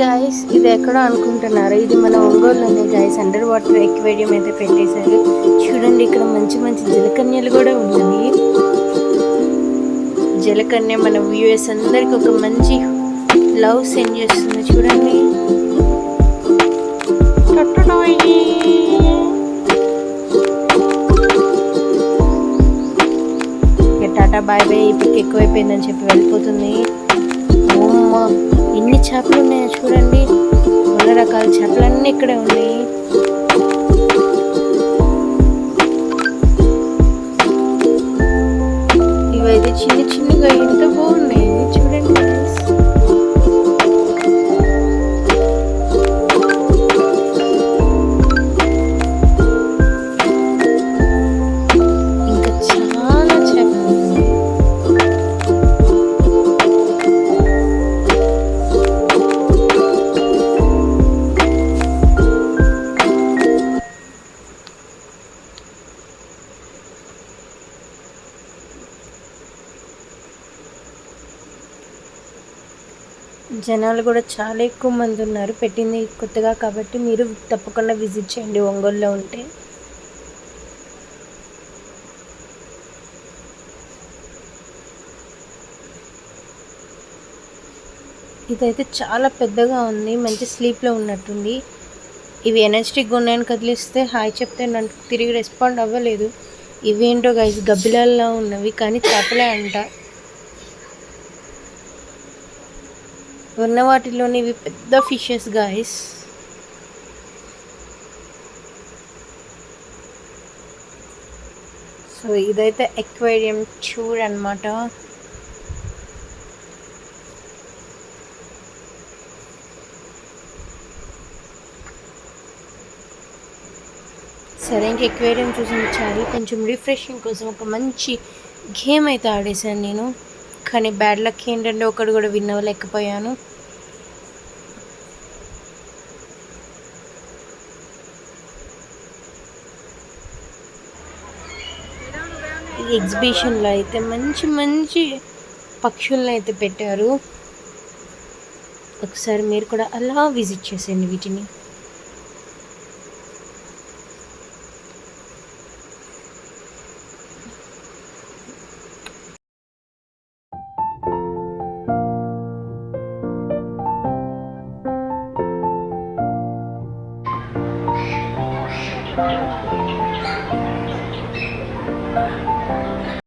Guys ఇది ఎక్కడో అనుకుంటున్నారు, ఇది మన ఒంగోలులోనే గాయస్ అండర్ వాటర్ ఎక్వేరియం అయితే పెట్టేశారు. చూడండి ఇక్కడ మంచి మంచి జలకన్యలు కూడా ఉన్నాయి. జలకన్య మన వ్యూయర్స్ అందరికి ఒక మంచి లవ్ సెండ్ చేస్తుంది చూడండి. టాటా బాయ్ బాయ్, ఇప్పుడు ఎక్కువైపోయిందని చెప్పి వెళ్ళిపోతుంది. ఓమ్మా ఎన్ని చేపలు ఉన్నాయో చూడండి, చాలా రకాల చేపలన్నీ ఇక్కడే ఉన్నాయి. ఇవైతే చిన్న చిన్నగా ఎంత బాగున్నాయి చూడండి. ఇంకా చాలా చేపలు ఉన్నాయి. జనాలు కూడా చాలా ఎక్కువ మంది ఉన్నారు. పెట్టింది కొత్తగా కాబట్టి మీరు తప్పకుండా విజిట్ చేయండి ఒంగోలులో ఉంటే. ఇదైతే చాలా పెద్దగా ఉంది, మంచి స్లీప్లో ఉన్నట్టుంది. ఇవి ఎనర్జెటిక్గా ఉన్నాయని కదిలిస్తే హాయ్ చెప్తే నన్ను తిరిగి రెస్పాండ్ అవ్వలేదు. ఇవేంటో గైస్ గబ్బిలాల్లా ఉన్నవి కానీ చేపలే అంట. ఉన్న వాటిలోని ఇవి పెద్ద ఫిషెస్ గాయస్. సో ఇదైతే ఎక్వేరియం చూడనమాట. సరే ఇంక ఎక్వేరియం చూసిన చాలు, కొంచెం రిఫ్రెషింగ్ కోసం ఒక మంచి గేమ్ అయితే ఆడేసాను నేను. కానీ బ్యాడ్ లక్ ఏంటంటే ఒకటి కూడా విన్ అవ్వలేకపోయాను. ఈ ఎగ్జిబిషన్లో అయితే మంచి మంచి పక్షులను అయితే పెట్టారు. ఒకసారి మీరు కూడా అలా విజిట్ చేసేయండి వీటిని.